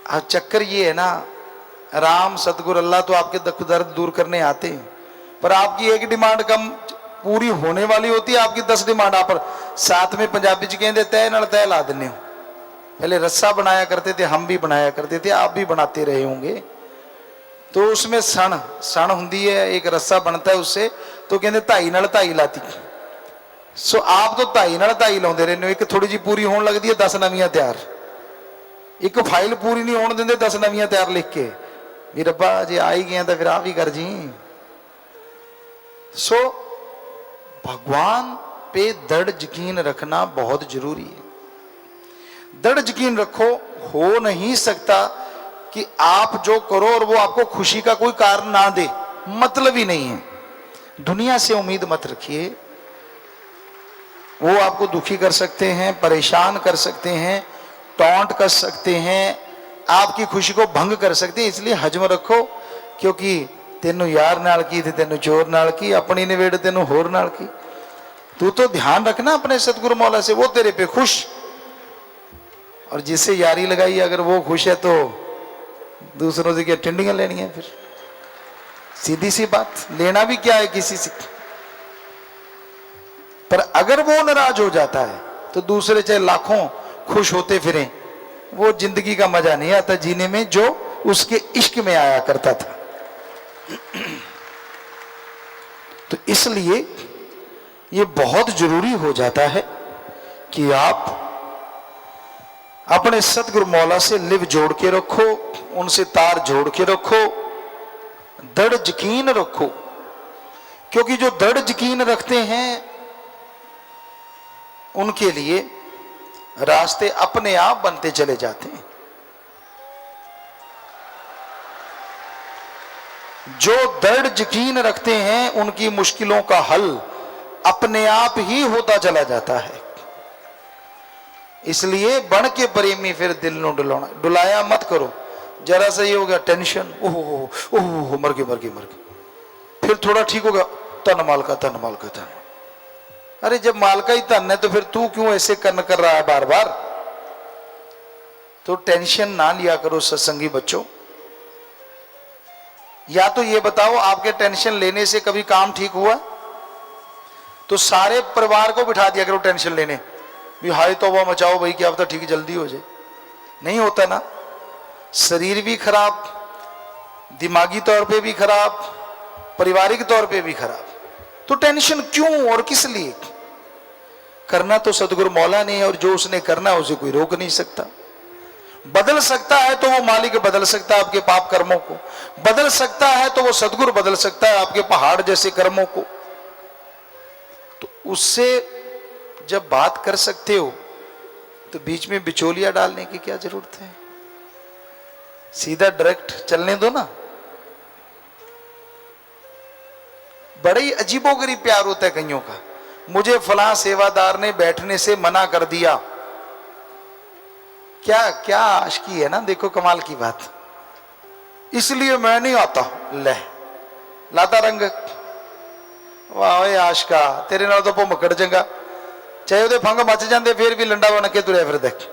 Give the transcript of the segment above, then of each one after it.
अब चक्कर ये है ना, राम सतगुरु अल्लाह तो आपके दुख दर्द दूर करने आते हैं, पर आपकी एक डिमांड कम पूरी होने वाली होती है, आपकी 10 डिमांड आप पर साथ में पंजाबी च कहते तय नाल तय ला देने हो। पहले रस्सा बनाया करते थे, हम भी बनाया करते थे, आप भी बनाते रहे होंगे। तो उसमें सण होंगी है, एक रस्सा बनता है उससे, तो कहते धाई नाल धाई लाती। सो आप तो धाई नाल धाई लाते रहने हो, एक थोड़ी जी पूरी होने लगती है 10 नवियां तैयार, एक फाइल पूरी नहीं होने देंगे 10 नवियां तैयार लिख के भी रब्बा जे आ ही गया तो फिर आ भी कर जी। सो भगवान पे दृढ़ यकीन रखना बहुत जरूरी है। दृढ़ यकीन रखो, हो नहीं सकता कि आप जो करो और वो आपको खुशी का कोई कारण ना दे, मतलब ही नहीं है। दुनिया से उम्मीद मत रखिए, वो आपको दुखी कर सकते हैं, परेशान कर सकते हैं, टॉन्ट कर सकते हैं, आपकी खुशी को भंग कर सकते हैं। इसलिए हजम रखो, क्योंकि तेनू यार नाल की ते तेनू चोर नाल की, अपनी निवेड़ तेनू होर नाल की। तू तो ध्यान रखना अपने सतगुरु मौला से, वो तेरे पे खुश, और जिससे यारी लगाई अगर वो खुश है तो दूसरों से क्या टिंडियां लेनी है? फिर सीधी सी बात, लेना भी क्या है किसी से। पर अगर वो नाराज हो जाता है तो दूसरे चाहे लाखों खुश होते फिरें, वो जिंदगी का मजा नहीं आता जीने में जो उसके इश्क में आया करता था। तो इसलिए ये बहुत जरूरी हो जाता है कि आप अपने सतगुरु मौला से लिव जोड़ के रखो, उनसे तार जोड़ के रखो, दृढ़ यकीन रखो। क्योंकि जो दृढ़ यकीन रखते हैं उनके लिए रास्ते अपने आप बनते चले जाते हैं। जो दृढ़ यकीन रखते हैं उनकी मुश्किलों का हल अपने आप ही होता चला जाता है। इसलिए बन के प्रेमी फिर दिल नो डुलाना, डुलाया मत करो। जरा सा ये हो गया टेंशन, ओह मर गए, फिर थोड़ा ठीक हो गया, धन माल का धन। अरे जब माल का ही धन है तो फिर तू क्यों ऐसे कर्म कर रहा है बार बार? तो टेंशन ना लिया करो सत्संगी बच्चों। या तो ये बताओ, आपके टेंशन लेने से कभी काम ठीक हुआ? तो सारे परिवार को बिठा दिया करो टेंशन लेने, भी हाय तौबा मचाओ भाई, क्या पता ठीक जल्दी हो जाए। नहीं होता ना, शरीर भी खराब, दिमागी तौर पे भी खराब, पारिवारिक तौर पे भी खराब। तो टेंशन क्यों और किस लिए? करना तो सतगुरु मौला ने, और जो उसने करना है उसे कोई रोक नहीं सकता। बदल सकता है तो वो मालिक बदल सकता है आपके पाप कर्मों को, बदल सकता है तो वो सतगुरु बदल सकता है आपके पहाड़ जैसे कर्मों को। तो उससे जब बात कर सकते हो तो बीच में बिचौलिया डालने की क्या जरूरत है? सीधा डायरेक्ट चलने दो ना। बड़ा ही अजीबोगरीब प्यार होता है कईयों का, मुझे फलां सेवादार ने बैठने से मना कर दिया। क्या क्या आशिकी है ना, देखो कमाल की बात, इसलिए मैं नहीं आता। ले लाता रंग, वाह आशिका, तेरे नाल तो भुमकड़ चंगा, चाहे ਉਹਦੇ फंग मच जाते फिर भी लंडा बन के तुरया फिर देख।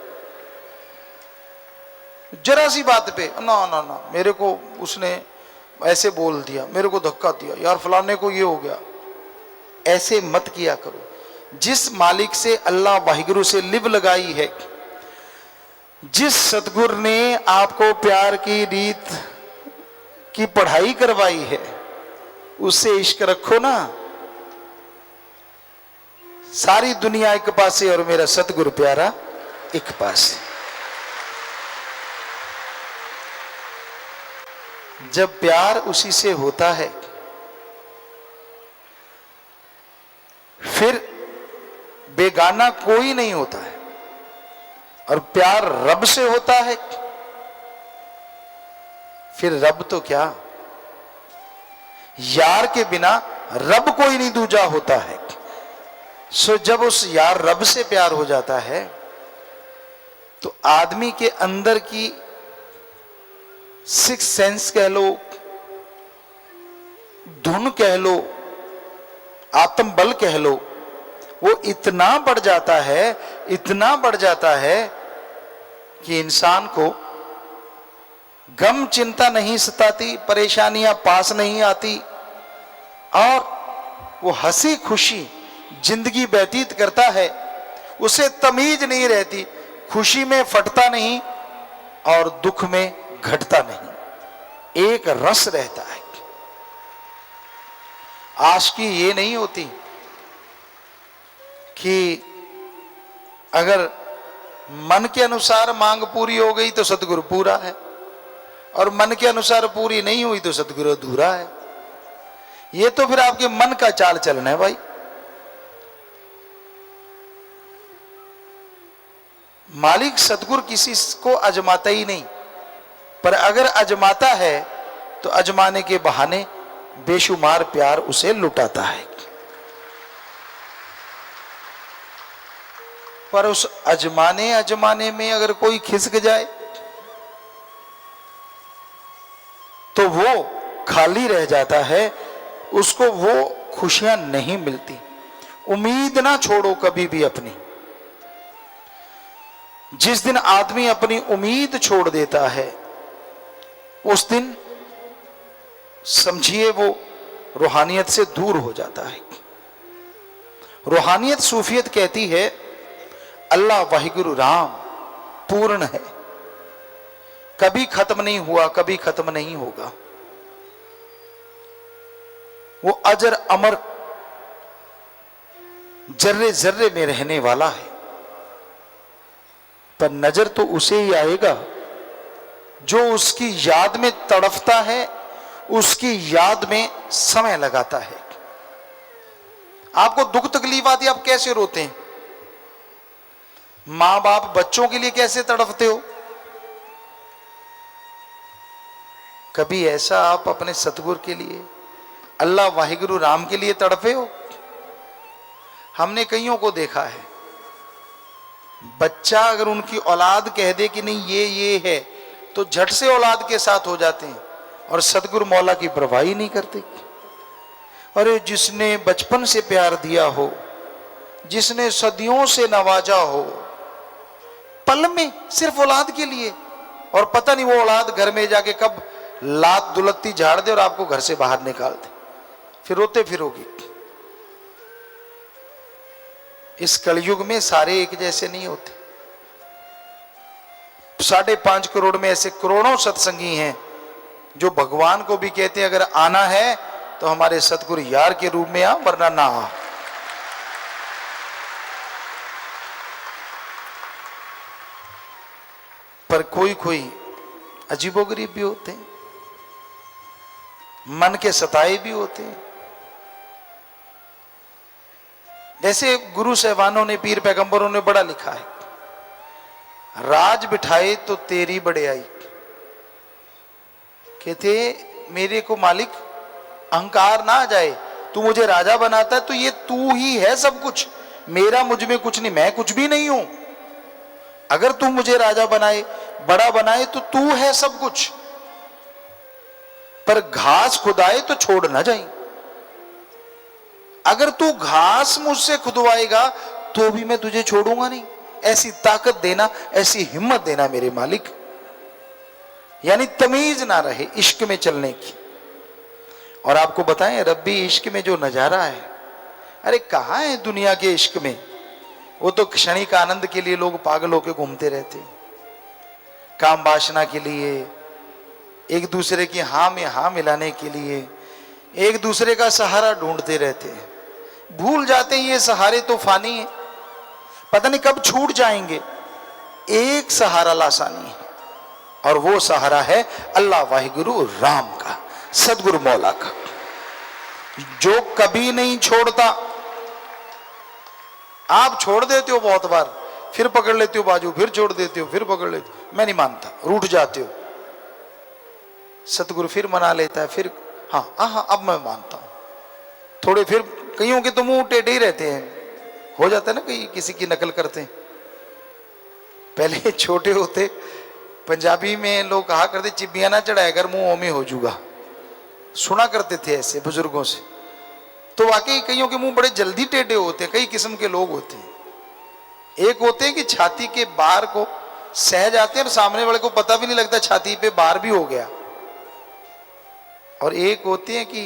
जरा सी बात पे ना ना ना, मेरे को उसने ऐसे बोल दिया, मेरे को धक्का दिया, यार फलाने को ये हो गया। ऐसे मत किया करो। जिस मालिक से अल्लाह वाहिगुरु से लिव लगाई है, जिस सतगुरु ने आपको प्यार की रीत की पढ़ाई करवाई है, उससे इश्क रखो ना। सारी दुनिया एक पासे और मेरा सतगुरु प्यारा एक पासे। जब प्यार उसी से होता है फिर बेगाना कोई नहीं होता है, और प्यार रब से होता है फिर रब तो क्या, यार के बिना रब कोई नहीं दूजा होता है। सो जब उस यार रब से प्यार हो जाता है तो आदमी के अंदर की सिक्स सेंस कह लो, धुन कह लो, आत्म बल कह लो, वो इतना बढ़ जाता है, इतना बढ़ जाता है कि इंसान को गम चिंता नहीं सताती, परेशानियां पास नहीं आती, और वो हंसी खुशी जिंदगी व्यतीत करता है। उसे तमीज नहीं रहती, खुशी में फटता नहीं और दुख में घटता नहीं, एक रस रहता है। आशिकी ये नहीं होती कि अगर मन के अनुसार मांग पूरी हो गई तो सतगुरु पूरा है, और मन के अनुसार पूरी नहीं हुई तो सतगुरु अधूरा है। ये तो फिर आपके मन का चाल चलन है भाई। मालिक सतगुरु किसी को अजमाता ही नहीं, पर अगर अजमाता है तो अजमाने के बहाने बेशुमार प्यार उसे लुटाता है। पर उस अजमाने में अगर कोई खिसक जाए तो वो खाली रह जाता है, उसको वो खुशियां नहीं मिलती। उम्मीद ना छोड़ो कभी भी अपनी। जिस दिन आदमी अपनी उम्मीद छोड़ देता है उस दिन समझिए वो रूहानियत से दूर हो जाता है। रूहानियत सूफियत कहती है अल्लाह वाहिगुरु राम पूर्ण है, कभी खत्म नहीं हुआ, कभी खत्म नहीं होगा। वो अजर अमर जर्रे जर्रे में रहने वाला है। पर नजर तो उसे ही आएगा जो उसकी याद में तड़फता है, उसकी याद में समय लगाता है। आपको दुख तकलीफ आती, आप कैसे रोते हैं? मां बाप बच्चों के लिए कैसे तड़फते हो? कभी ऐसा आप अपने सतगुरु के लिए, अल्लाह वाहिगुरु राम के लिए तड़पे हो? हमने कईयों को देखा है, बच्चा अगर उनकी औलाद कह दे कि नहीं ये है तो झट से औलाद के साथ हो जाते हैं, और सतगुरु मौला की परवाह ही नहीं करते। अरे जिसने बचपन से प्यार दिया हो, जिसने सदियों से नवाजा हो, पल में सिर्फ औलाद के लिए, और पता नहीं वो औलाद घर में जाके कब लात दुलत्ती झाड़ दे और आपको घर से बाहर निकाल दे, फिर रोते फिरोगी। इस कलयुग में सारे एक जैसे नहीं होते। 5.5 करोड़ में ऐसे करोड़ों सत्संगी हैं जो भगवान को भी कहते हैं अगर आना है तो हमारे सतगुरु यार के रूप में आ, वरना ना आ। पर कोई कोई अजीबोगरीब भी होते हैं, मन के सताए भी होते हैं। जैसे गुरु साहबानों ने, पीर पैगंबरों ने बड़ा लिखा है, राज बिठाए तो तेरी बड़ाई। कहते मेरे को मालिक अहंकार ना आ जाए, तू मुझे राजा बनाता है तो ये तू ही है सब कुछ, मेरा मुझ में कुछ नहीं, मैं कुछ भी नहीं हूं। अगर तू मुझे राजा बनाए, बड़ा बनाए तो तू है सब कुछ, पर घास खुदाए तो छोड़ ना जाए। अगर तू घास मुझसे खुदवाएगा तो भी मैं तुझे छोड़ूंगा नहीं। ऐसी ताकत देना, ऐसी हिम्मत देना मेरे मालिक। यानी तमीज ना रहे इश्क में चलने की। और आपको बताएं रब्बी इश्क में जो नजारा है, अरे कहां है दुनिया के इश्क में? वो तो क्षणिक आनंद के लिए लोग पागल होकर घूमते रहते हैं, काम वासना के लिए, एक दूसरे की हाँ में हाँ मिलाने के लिए एक दूसरे का सहारा ढूंढते रहते हैं। भूल जाते हैं ये सहारे तो फानी है, पता नहीं कब छूट जाएंगे। एक सहारा लासानी है, और वो सहारा है अल्लाह वाहिगुरु राम का, सदगुरु मौला का, जो कभी नहीं छोड़ता। आप छोड़ देते हो बहुत बार, फिर पकड़ लेते हो बाजू, फिर छोड़ देते हो, फिर पकड़ लेते हो, मैं नहीं मानता, रूठ जाते हो। सतगुरु फिर मना लेता है, फिर हाँ हाँ अब मैं मानता हूं थोड़े। फिर कईयों के तो मुंह टेढ़े ही रहते हैं, हो जाता है ना, कहीं किसी की नकल करते हैं। पहले छोटे होते पंजाबी में लोग कहा करते चिबिया ना चढ़ाया कर मुंह ओमे हो जूगा, सुना करते थे ऐसे बुजुर्गों से। तो वाकई कईयों के मुंह बड़े जल्दी टेढ़े होते हैं। कई किस्म के लोग होते हैं। एक होते हैं कि छाती के बार को सहज आते हैं और सामने वाले को पता भी नहीं लगता छाती पे बार भी हो गया। और एक होते हैं कि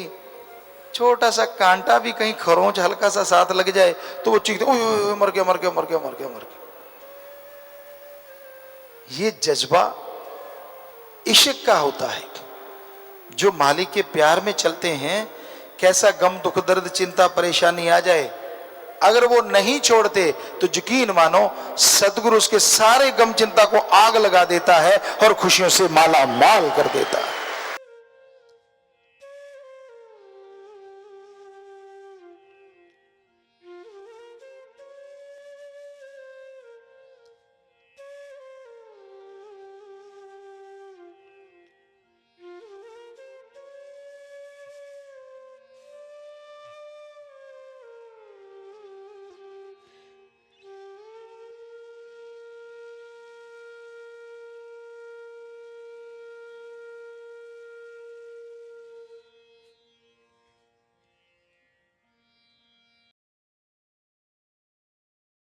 छोटा सा कांटा भी कहीं खरोंच हल्का सा साथ लग जाए तो वो चीखते ओए ओए मर गया मर गया मर गया मर गया मर गया। ये जज्बा इश्क का होता है। जो मालिक के प्यार में चलते हैं, कैसा गम दुख दर्द चिंता परेशानी आ जाए, अगर वो नहीं छोड़ते तो यकीन मानो सदगुरु उसके सारे गम चिंता को आग लगा देता है और खुशियों से माला माल कर देता है।